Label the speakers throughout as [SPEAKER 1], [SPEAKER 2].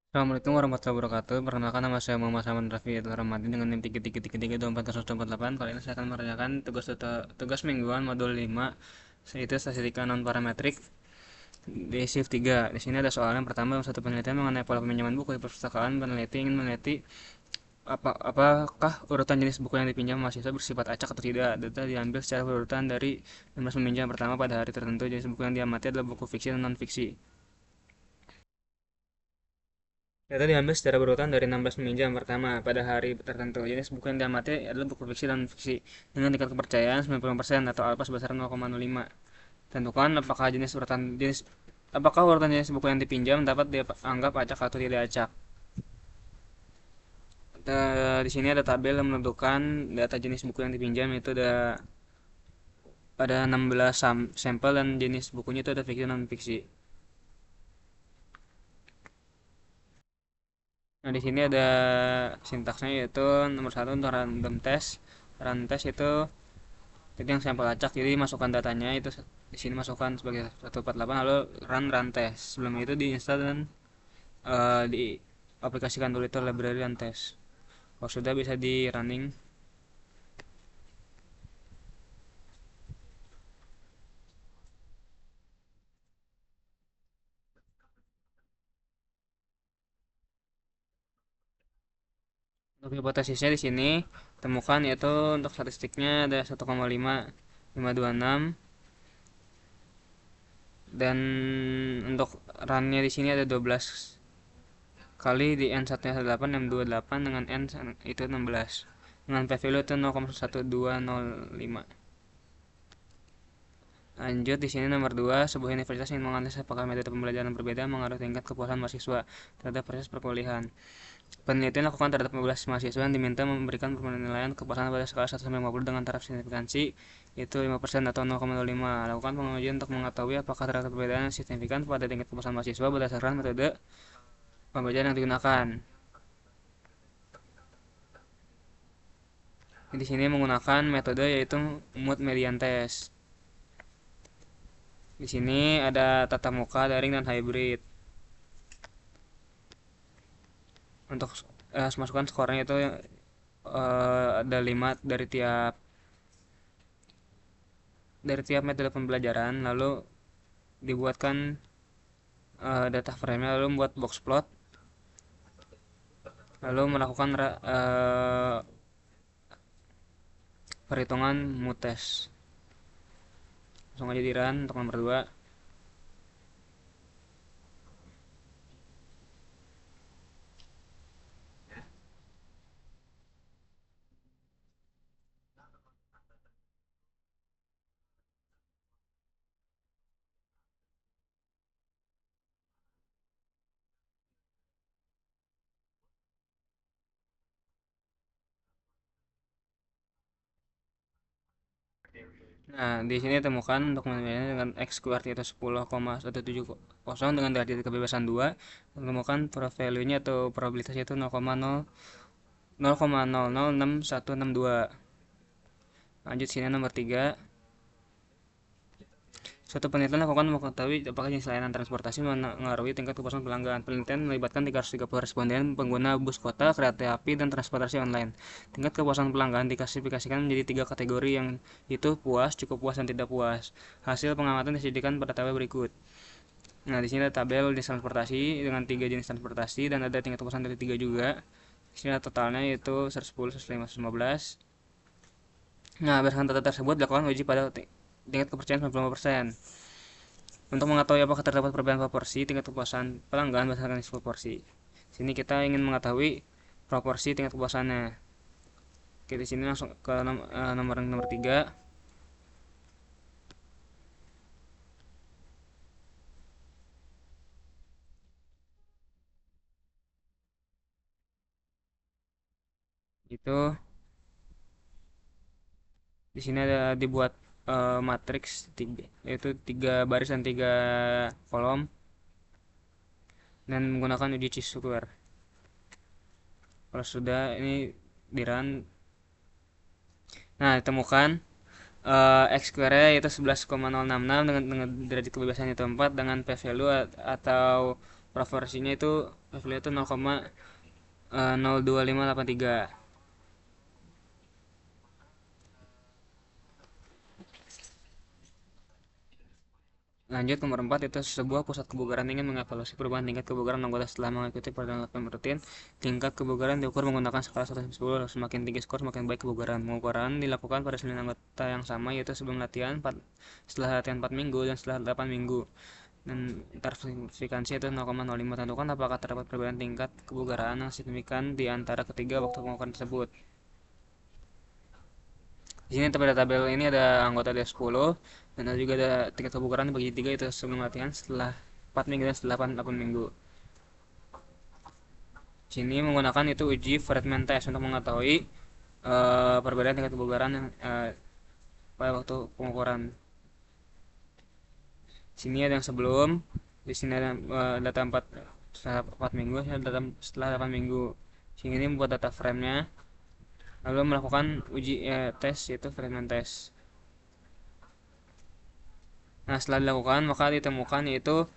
[SPEAKER 1] Assalamualaikum warahmatullahi wabarakatuh. Perkenalkan nama saya Muhammad Saman Raffi Abdul Rahmadi dengan NIM 333324148. Kali ini saya akan mengerjakan tugas mingguan modul 5, yaitu statistika non parametrik di shift 3. Di sini ada soal yang pertama, satu penelitian mengenai pola peminjaman buku di perpustakaan. Peneliti ingin meneliti apakah urutan jenis buku yang dipinjam mahasiswa bersifat acak atau tidak. Data diambil secara berurutan dari 15 peminjam pertama pada hari tertentu. Jenis buku yang diamati adalah buku fiksi dan non fiksi. Data diambil secara berurutan dari 16 peminjam pertama pada hari tertentu. Jenis buku yang diamati adalah buku fiksi dan fiksi dengan tingkat kepercayaan 90% atau alfa sebesar 0,05. Tentukan apakah urutan jenis buku yang dipinjam dapat dianggap acak atau tidak acak. Di sini ada tabel yang menentukan data jenis buku yang dipinjam, itu ada 16 sampel dan jenis bukunya itu ada fiksi dan non fiksi. Nah, di sini ada sintaksnya, yaitu nomor satu untuk random test. Random test itu yang sampel acak, jadi masukkan datanya itu di sini, masukkan sebagai 148, lalu run test. Sebelum itu diinstal dan diaplikasikan dulu itu library run test. Kalau sudah, bisa di running. Untuk hipotesisnya di sini temukan, yaitu untuk statistiknya ada 1,526, dan untuk runnya di sini ada 12 kali, di n 1 nya 8, m 28 dengan n itu 16, dengan p value itu 0,1205. Lanjut, di sini nomor 2, sebuah universitas ingin menganalisis apakah metode pembelajaran berbeda mengaruhi tingkat kepuasan mahasiswa terhadap proses perkuliahan. Penelitian dilakukan terhadap 15 mahasiswa yang diminta memberikan penilaian kepuasan pada skala 1 sampai 50 dengan taraf signifikansi, yaitu 5% atau 0,05. Lakukan pengujian untuk mengetahui apakah terdapat perbedaan yang signifikan pada tingkat kepuasan mahasiswa berdasarkan metode pembelajaran yang digunakan. Di sini menggunakan metode yaitu mood median test. Di sini ada tatap muka, daring, dan hybrid. Untuk masukkan skornya itu ada 5 dari tiap metode pembelajaran, lalu dibuatkan data frame-nya, lalu membuat box plot, lalu melakukan perhitungan mood test. Langsung aja di run untuk nomor 2. Nah, di sini temukan untuk menilainya dengan x kuart yaitu 10,170 dengan derajat kebebasan 2. Temukan value-nya atau probabilitasnya itu 0,0006162. Lanjut, sini nomor 3. Suatu penelitian dilakukan mengetahui apakah jenis layanan transportasi mengaruhi tingkat kepuasan pelanggan. Penelitian melibatkan 330 responden pengguna bus kota, kereta api, dan transportasi online. Tingkat kepuasan pelanggan diklasifikasikan menjadi 3 kategori, yang itu puas, cukup puas, dan tidak puas. Hasil pengamatan disajikan pada tabel berikut. Nah, di sini ada tabel jenis transportasi dengan 3 jenis transportasi dan ada tingkat kepuasan dari 3 juga. Di sini totalnya yaitu 110, 105, 115. Nah, berdasarkan data tersebut dilakukan uji pada tingkat kepercayaan 95%. Untuk mengetahui apakah terdapat perbedaan proporsi tingkat kepuasan pelanggan berdasarkan proporsi. Sini kita ingin mengetahui proporsi tingkat kepuasannya. Oke, di sini langsung ke nomor 3. Itu di sini ada dibuat matriks yaitu 3 baris dan 3 kolom, dan menggunakan uji cheese square. Kalau sudah, ini di run. Nah, ditemukan x square yaitu 11,066 dengan derajat kebebasan itu 4 dengan p value atau Preferensinya itu PVL itu 0,02583. Lanjut, nomor 4 itu sebuah pusat kebugaran ingin mengevaluasi perubahan tingkat kebugaran anggota setelah mengikuti program latihan rutin. Tingkat kebugaran diukur menggunakan skala 1-10. Semakin tinggi skor, semakin baik kebugaran. Pengukuran dilakukan pada 9 anggota yang sama, yaitu sebelum latihan, setelah latihan 4 minggu, dan setelah 8 minggu. Dan intervensi itu 0,05. Tentukan apakah terdapat perbedaan tingkat kebugaran yang signifikan di antara ketiga waktu pengukuran tersebut. Di sini pada tabel ini ada anggota ada 10 dan ada juga ada tingkat kebugaran bagi 3, itu sebelum latihan, setelah 4 minggu, dan setelah 8 minggu. Di sini menggunakan itu uji Friedman test untuk mengetahui perbedaan tingkat kebugaran yang pada waktu pengukuran. Di sini ada yang sebelum, di sini ada data 4 setelah 4 minggu, data setelah 8 minggu. Sini ini membuat data frame-nya, lalu melakukan uji tes, yaitu Friedman test. Nah, setelah dilakukan maka ditemukan yaitu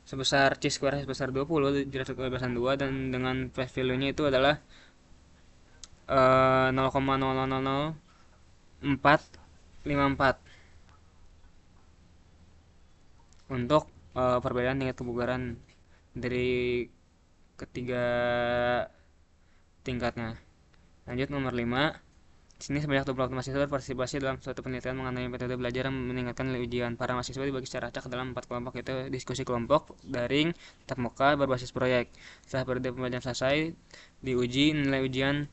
[SPEAKER 1] sebesar C-square sebesar 20 derajat kebebasan 2, dan dengan p-value-nya itu adalah 0,0000454 untuk perbedaan tingkat kebugaran dari ketiga tingkatnya. Lanjut, nomor 5. Di sini sebanyak 24 mahasiswa berpartisipasi dalam suatu penelitian mengenai metode belajar yang meningkatkan nilai ujian. Para mahasiswa dibagi secara acak dalam 4 kelompok, yaitu diskusi kelompok, daring, tatap muka, berbasis proyek. Setelah periode pembelajaran selesai, diuji nilai ujian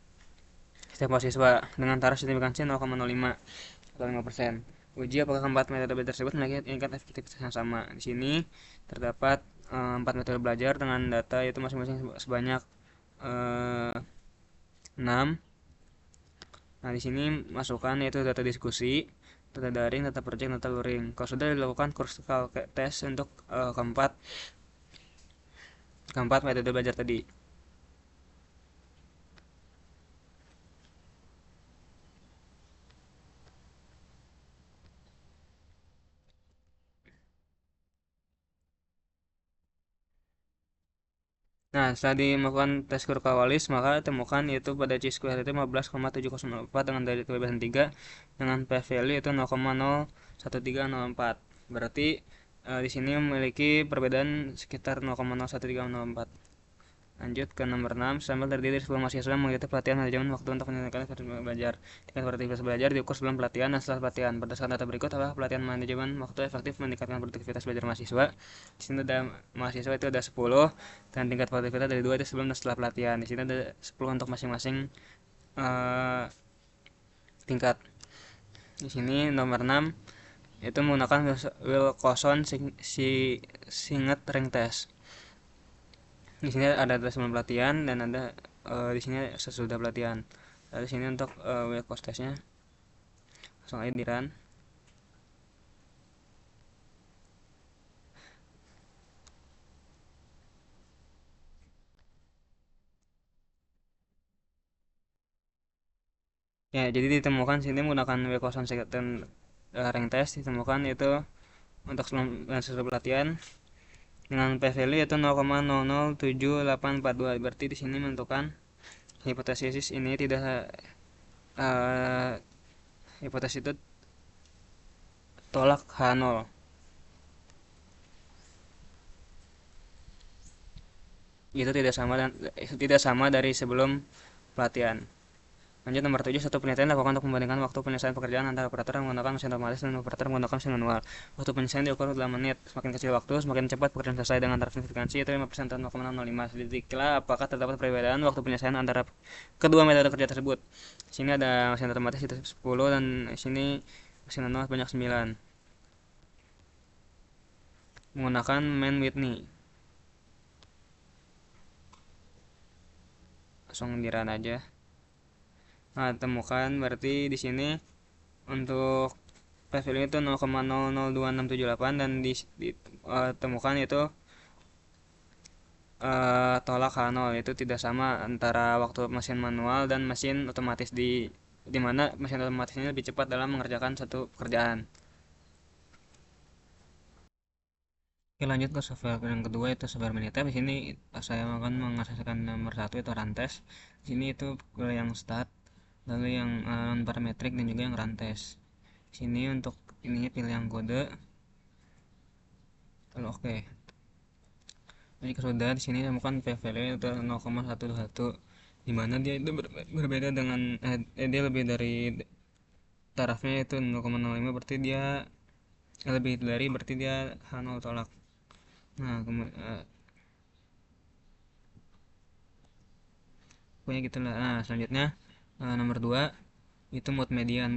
[SPEAKER 1] setiap mahasiswa dengan taraf signifikansi 0,05 atau 5%. Uji apakah keempat metode belajar tersebut memiliki tingkat efektivitas yang sama. Di sini terdapat 4 metode belajar dengan data yaitu masing-masing sebanyak 6. Nah, di sini masukkan yaitu data diskusi, data daring, data project, data luring. Kalau sudah dilakukan critical test untuk keempat metode belajar tadi. Nah, setelah dilakukan tes Kurkawalis, maka temukan yaitu pada C-square itu 15,704 dengan dari kebebasan 3 dengan p-value itu 0,01304. Berarti di sini memiliki perbedaan sekitar 0,01304. Lanjut ke nomor 6. Sampel terdiri dari 10 mahasiswa mengikuti pelatihan manajemen waktu untuk meningkatkan efektivitas belajar. Tingkat produktivitas belajar diukur sebelum pelatihan dan setelah pelatihan. Berdasarkan data berikut, apakah pelatihan manajemen waktu efektif meningkatkan produktivitas belajar mahasiswa? Di sini ada mahasiswa itu ada 10 dan tingkat produktivitas dari 2 itu sebelum dan setelah pelatihan. Di sini ada 10 untuk masing-masing tingkat. Di sini nomor 6 itu menggunakan Wilcoxon Siget Rank Test. Di sini ada sebelum pelatihan dan ada di sini sesudah pelatihan. Di sini untuk Wilcox testnya langsung aja di run. Ya, jadi ditemukan sini menggunakan Wilcox dan rank test ditemukan itu untuk sebelum dan sesudah pelatihan dengan p-value yaitu 0,007842. Berarti di sini menentukan hipotesis ini tidak hipotesis itu tolak H0. Itu tidak sama dari sebelum pelatihan. Lanjut, nomor 7. Satu penelitian dilakukan untuk membandingkan waktu penyelesaian pekerjaan antara operator yang menggunakan mesin otomatis dan operator yang menggunakan mesin manual. Waktu penyelesaian diukur dalam menit. Semakin kecil waktu, semakin cepat pekerjaan selesai dengan taraf signifikansi yaitu 5% dan 0,05. Sedikitlah apakah terdapat perbedaan waktu penyelesaian antara kedua metode kerja tersebut. Di sini ada mesin otomatis itu 10 dan di sini mesin manual banyak 9. Menggunakan Man Whitney. Langsung di run aja. Nah, temukan berarti di sini untuk p-value itu 0,002678 dan ditemukan itu tolak H0, itu tidak sama antara waktu mesin manual dan mesin otomatis, di mana mesin otomatis ini lebih cepat dalam mengerjakan satu pekerjaan. Oke, lanjut ke software yang kedua, itu software Minitab. Di sini saya akan mengakseskan nomor satu, itu rantes. Di sini itu yang start, lalu yang parametrik, dan juga yang rantes. Di sini untuk ininya pilih yang kode, lalu oke. Jadi sudah di sini temukan PVL itu 0,121, di mana dia itu berbeda dengan dia lebih dari tarafnya itu 0,05, berarti dia lebih dari, berarti dia H0 tolak. Nah, kemudian pokoknya gitulah. Nah, selanjutnya nomor 2 itu mode median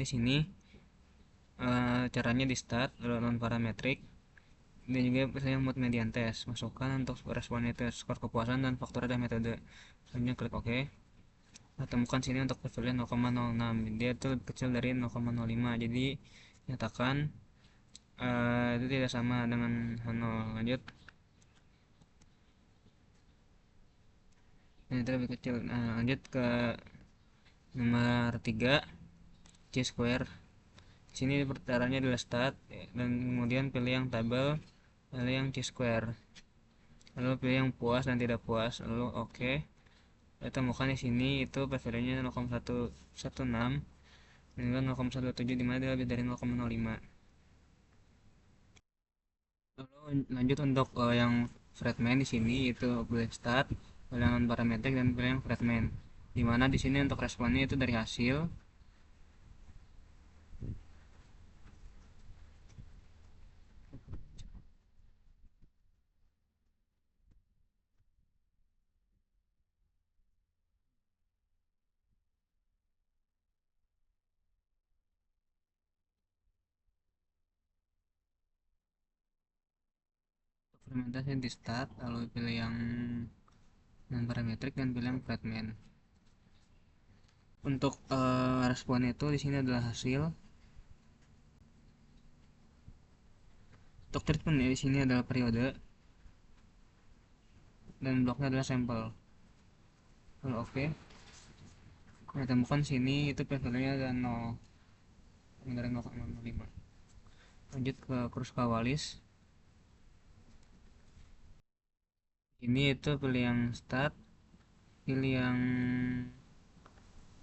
[SPEAKER 1] di sini caranya di start lalu non parametrik, dan juga misalnya mode median test, masukkan untuk responnya itu skor kepuasan dan faktor dan metode. Selanjutnya klik OK. Nah, temukan sini untuk levelnya 0,06, dia itu lebih kecil dari 0,05, jadi nyatakan itu tidak sama dengan 0. Lanjut. Nah, itu lebih kecil. Nah, lanjut ke nomor 3, C-square. Sini caranya adalah start, dan kemudian pilih yang tabel, lalu yang C-square, lalu pilih yang puas dan tidak puas, lalu oke. Kita temukan di sini itu PVD-nya 0,116 dan juga 0,127, dimana dia lebih dari 0,05. Lalu lanjut untuk yang fragment, di sini itu pilih start, pilih yang non parametrik, dan pilih yang fragment, dimana di sini untuk responnya itu dari hasil. Fermentasi di start, lalu pilih yang non parametrik dan pilih yang fragment. Untuk respon itu di sini adalah hasil. Untuk treatment ya, di sini adalah periode, dan bloknya adalah sampel. Kalau oke, nah, temukan sini itu PV-nya ada 0, dari 0,05. Lanjut ke Kruskal-Wallis. Ini itu pilih yang start, pilih yang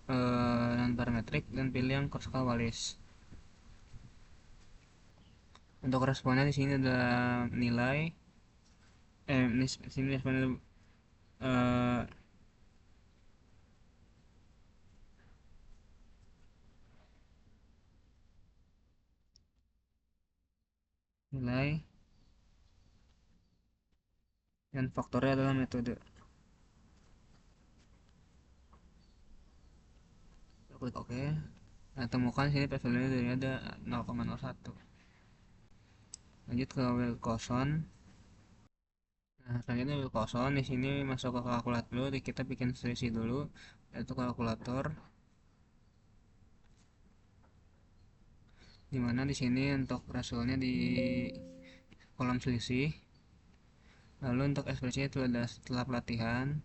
[SPEAKER 1] non parametrik, dan pilih yang Kruskal-Wallis. Untuk responnya di sini ada nilai ini sini responnya eh, nilai, dan faktornya adalah metode. Klik OK. Nah, temukan sini PV-nya dari ada 0,01. Lanjut ke Wilcoxon. Nah, selanjutnya Wilcoxon, di sini masuk ke kalkulator dulu, kita bikin selisih dulu, yaitu kalkulator. Dimana di sini untuk rasionya di kolom selisih. Lalu untuk ekspresinya itu ada setelah pelatihan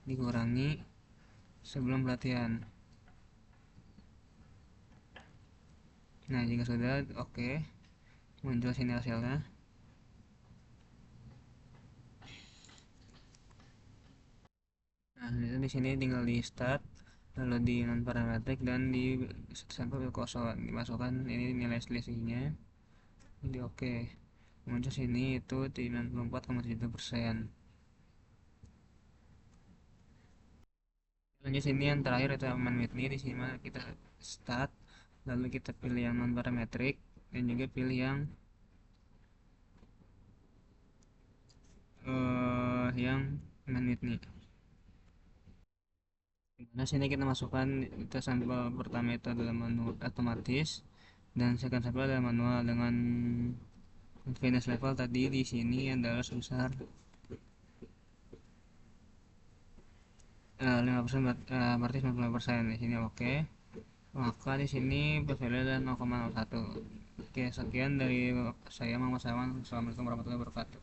[SPEAKER 1] dikurangi sebelum pelatihan. Nah, jika sudah oke, muncul sini hasilnya. Nah, itu di sini tinggal di start, lalu di non parametrik, dan di sampel Wilcoxon dimasukkan ini nilai selisihnya. Jadi oke, muncul sini itu di 94,7%. Lanjut sini yang terakhir itu aman with me, di sini kita start, lalu kita pilih yang non parametrik, dan juga pilih yang aman with me. Nah, sini kita masukkan itu sampel pertama itu adalah manual otomatis, dan second sampel adalah manual dengan confidence level tadi di sini adalah sebesar 5%, berarti 95%. Di sini oke. Maka di sini PVL adalah 0,01. Oke, sekian dari saya Muhammad Sawan. Assalamualaikum warahmatullahi wabarakatuh.